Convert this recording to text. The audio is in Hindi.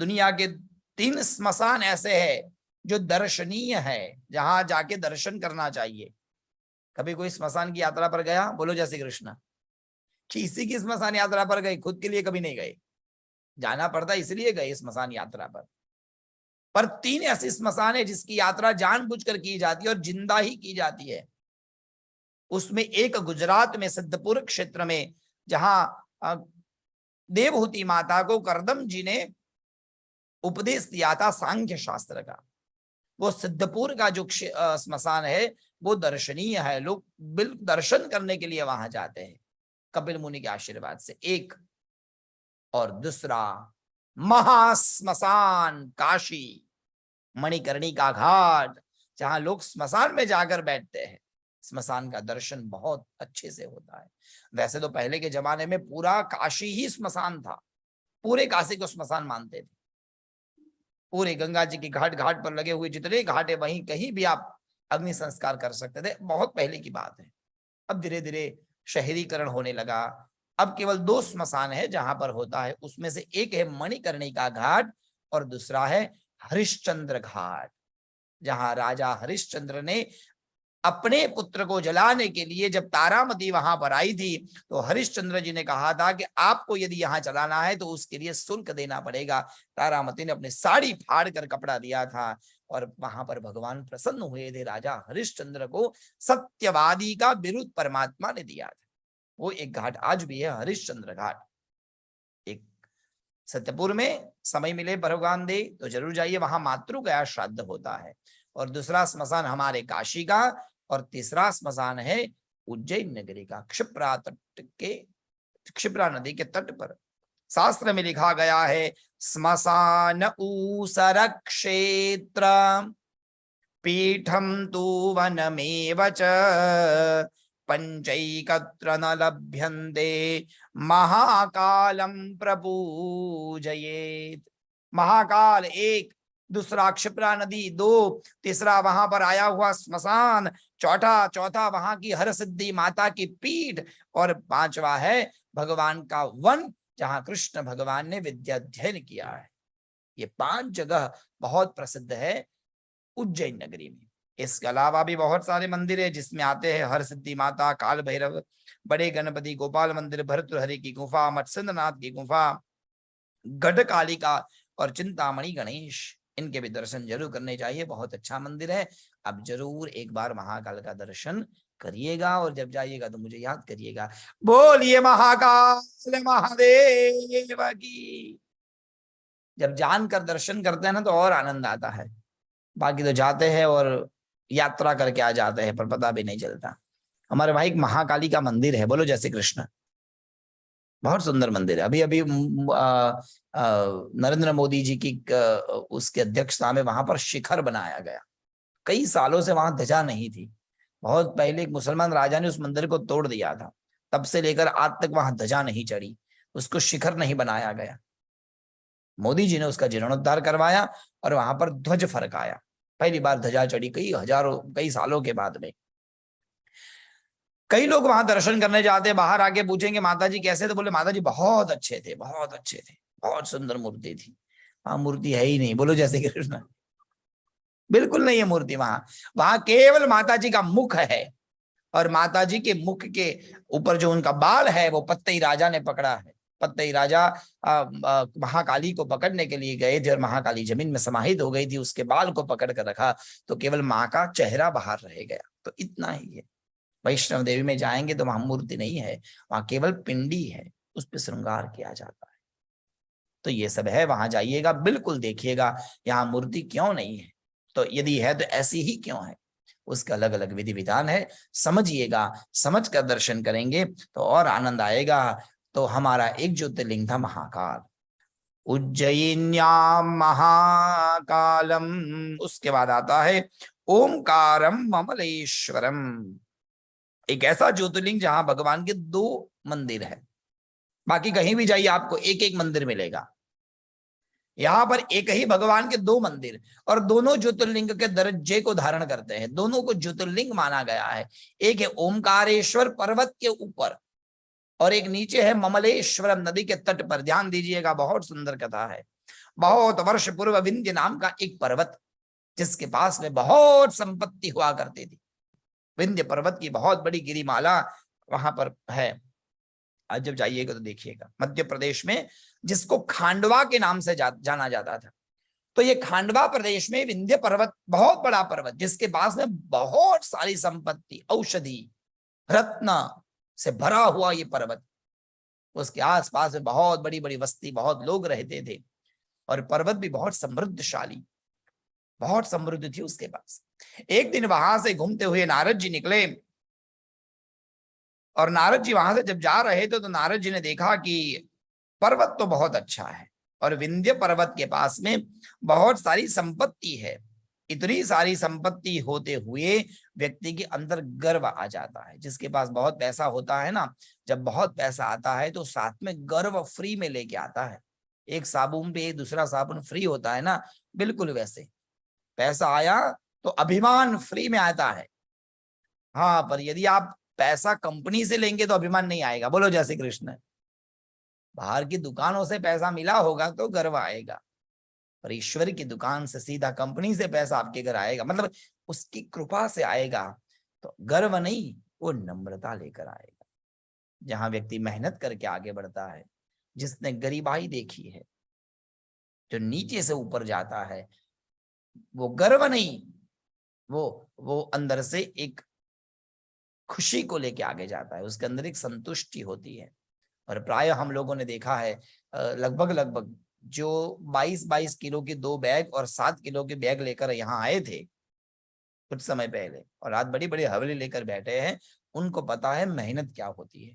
दुनिया के 3 स्मशान ऐसे हैं जो दर्शनीय है, जहां जाके दर्शन करना चाहिए। कभी कोई स्मशान की यात्रा पर गया? बोलो जय श्री कृष्ण। किसी की स्मशान यात्रा पर गए? खुद के लिए कभी नहीं गए। जाना पड़ता इसलिए गए स्मशान यात्रा पर 3 ऐसी स्मशान है जिसकी यात्रा जानबूझकर की जाती है और जिंदा ही की जाती है। उसमें एक गुजरात में सिद्धपुर क्षेत्र में, जहां देवहूति माता को करदम जी ने उपदेश दिया था सांख्य शास्त्र का। वो सिद्धपुर का जो स्मशान है वो दर्शनीय है। लोग बिल्कुल दर्शन करने के लिए वहां जाते हैं कपिल मुनि के आशीर्वाद से। एक और दूसरा महाश्मशान काशी, मणिकर्णिका घाट, जहां लोग स्मशान में जाकर बैठते हैं। स्मशान का दर्शन बहुत अच्छे से होता है। वैसे तो पहले के जमाने में पूरा काशी ही स्मशान था, पूरे काशी को स्मशान मानते थे। पूरे गंगा जी की घाट घाट पर लगे हुए जितने घाट है वहीं कहीं भी आप अग्नि संस्कार कर सकते थे। बहुत पहले की बात है। अब धीरे धीरे शहरीकरण होने लगा। अब केवल 2 स्मशान है जहां पर होता है। उसमें से एक है मणिकर्णिका घाट और दूसरा है हरिश्चंद्र घाट, जहां राजा हरिश्चंद्र ने अपने पुत्र को जलाने के लिए जब तारामती वहां पर आई थी तो हरिश्चंद्र जी ने कहा था कि आपको यदि यहाँ जलाना है तो उसके लिए शुल्क देना पड़ेगा। तारामती ने अपनी साड़ी फाड़ कर कपड़ा दिया था और वहां पर भगवान प्रसन्न हुए थे। राजा हरिश्चंद्र को सत्यवादी का बिरुद परमात्मा ने दिया था। वो एक घाट आज भी है, हरिश्चंद्र घाट। एक सत्यपुर में समय मिले भगवान दे तो जरूर जाइए, वहां मातृगया श्राद्ध होता है। और दूसरा स्मशान हमारे काशी का, और तीसरा स्मशान है उज्जैन नगरी का, क्षिप्रा नदी के तट पर। शास्त्र में लिखा गया है स्मशान ऊसर क्षेत्र पीठम तु वनमेव च पंचैकत्र न लभ्यन्ते महाकालम प्रपूजयेत्। महाकाल एक, दूसरा क्षिप्रा नदी दो, तीसरा वहां पर आया हुआ स्मशान, चौथा वहां की हर सिद्धि माता की पीठ, और 5वां है भगवान का वन जहां कृष्ण भगवान ने विद्याध्ययन किया है। ये 5 जगह बहुत प्रसिद्ध है उज्जैन नगरी में। इसके अलावा भी बहुत सारे मंदिर है जिसमें आते हैं हर सिद्धि माता, काल भैरव, बड़े गणपति, गोपाल मंदिर, भरतृहरि की गुफा, मत्स्यनाथ की गुफा, गढ़ कालिका और चिंतामणि गणेश। इनके भी दर्शन जरूर करने चाहिए। बहुत अच्छा मंदिर है। अब जरूर एक बार महाकाल का दर्शन करिएगा और जब जाइएगा तो मुझे याद करिएगा। बोलिए महाकाल महादेव की। जब जानकर दर्शन करते हैं ना तो और आनंद आता है। बाकी तो जाते हैं और यात्रा करके आ जाते हैं पर पता भी नहीं चलता। हमारे वहां एक महाकाली का मंदिर है, बोलो जय श्री कृष्ण। बहुत सुंदर मंदिर है। अभी अभी नरेंद्र मोदी जी की उसके अध्यक्षता में वहां पर शिखर बनाया गया। कई सालों से वहां ध्वजा नहीं थी। बहुत पहले एक मुसलमान राजा ने उस मंदिर को तोड़ दिया था, तब से लेकर आज तक वहां ध्वजा नहीं चढ़ी, उसको शिखर नहीं बनाया गया। मोदी जी ने उसका जीर्णोद्धार करवाया और वहां पर ध्वज फरकाया। पहली बार ध्वजा चढ़ी कई सालों के बाद में। कई लोग वहां दर्शन करने जाते हैं, बाहर आके पूछेंगे माता जी कैसे, तो बोले माता जी बहुत अच्छे थे, बहुत अच्छे थे, बहुत सुंदर मूर्ति थी। वहां मूर्ति है ही नहीं, बोलो जैसे कृष्ण। बिल्कुल नहीं है मूर्ति वहां। वहां केवल माता जी का मुख है और माता जी के मुख के ऊपर जो उनका बाल है वो पत्तई राजा ने पकड़ा है। पत्तई राजा महाकाली को पकड़ने के लिए गए थे और महाकाली जमीन में समाहित हो गई थी, उसके बाल को पकड़ कर रखा तो केवल माँ का चेहरा बाहर रह गया। तो इतना ही है। वैष्णव देवी में जाएंगे तो वहां मूर्ति नहीं है, वहां केवल पिंडी है, उस पर श्रृंगार किया जाता है। तो ये सब है, वहां जाइएगा बिल्कुल देखिएगा यहाँ मूर्ति क्यों नहीं है, तो यदि है तो ऐसी ही क्यों है, उसका अलग अलग विधि विधान है। समझिएगा, समझ कर दर्शन करेंगे तो और आनंद आएगा। तो हमारा एक ज्योतिर्लिंग था महाकाल, उज्जयिन्याम महाकालम। उसके बाद आता है ओमकारम ममलेश्वरम, एक ऐसा ज्योतिर्लिंग जहां भगवान के 2 मंदिर है। बाकी कहीं भी जाइए आपको एक एक मंदिर मिलेगा, यहां पर एक ही भगवान के 2 मंदिर और दोनों ज्योतिर्लिंग के दर्जे को धारण करते हैं, दोनों को ज्योतिर्लिंग माना गया है। एक है ओमकारेश्वर पर्वत के ऊपर और एक नीचे है ममलेश्वरम नदी के तट पर। ध्यान दीजिएगा, बहुत सुंदर कथा है। बहुत वर्ष पूर्व विंध्य नाम का एक पर्वत, जिसके पास में बहुत संपत्ति हुआ करती थी। विंध्य पर्वत की बहुत बड़ी गिरिमाला वहां पर है। आज जब जाइएगा तो देखिएगा, मध्य प्रदेश में, जिसको खांडवा के नाम से जाना जाता था। तो ये खांडवा प्रदेश में विंध्य पर्वत, बहुत बड़ा पर्वत, जिसके पास में बहुत सारी संपत्ति, औषधि, रत्न से भरा हुआ ये पर्वत। उसके आसपास में बहुत बड़ी बड़ी बस्ती, बहुत लोग रहते थे, और पर्वत भी बहुत समृद्धशाली, बहुत समृद्ध थी उसके पास। एक दिन वहां से घूमते हुए नारद जी निकले, और नारद जी वहां से जब जा रहे थे तो नारद जी ने देखा कि पर्वत तो बहुत अच्छा है, और विंध्य पर्वत के पास में बहुत सारी संपत्ति है। इतनी सारी संपत्ति होते हुए व्यक्ति के अंदर गर्व आ जाता है। जिसके पास बहुत पैसा होता है ना, जब बहुत पैसा आता है तो साथ में गर्व फ्री में लेके आता है। एक साबुन पे एक दूसरा साबुन फ्री होता है ना, बिल्कुल वैसे पैसा आया तो अभिमान फ्री में आता है। हाँ, पर यदि आप पैसा कंपनी से लेंगे तो अभिमान नहीं आएगा। बोलो जय श्री कृष्ण। बाहर की दुकानों से पैसा मिला होगा तो गर्व आएगा, पर ईश्वर की दुकान से, सीधा कंपनी से पैसा आपके घर आएगा, मतलब उसकी कृपा से आएगा, तो गर्व नहीं, वो नम्रता लेकर आएगा। जहां व्यक्ति मेहनत करके आगे बढ़ता है, जिसने गरीबाई देखी है, जो नीचे से ऊपर जाता है, वो गर्व नहीं, वो अंदर से एक खुशी को लेके आगे जाता है, उसके अंदर एक संतुष्टि होती है। और प्राय हम लोगों ने देखा है, लगभग लगभग जो 22-22 किलो के 2 बैग और 7 किलो के बैग लेकर यहाँ आए थे कुछ समय पहले, और आज बड़ी बड़ी हवेली लेकर बैठे हैं, उनको पता है मेहनत क्या होती है।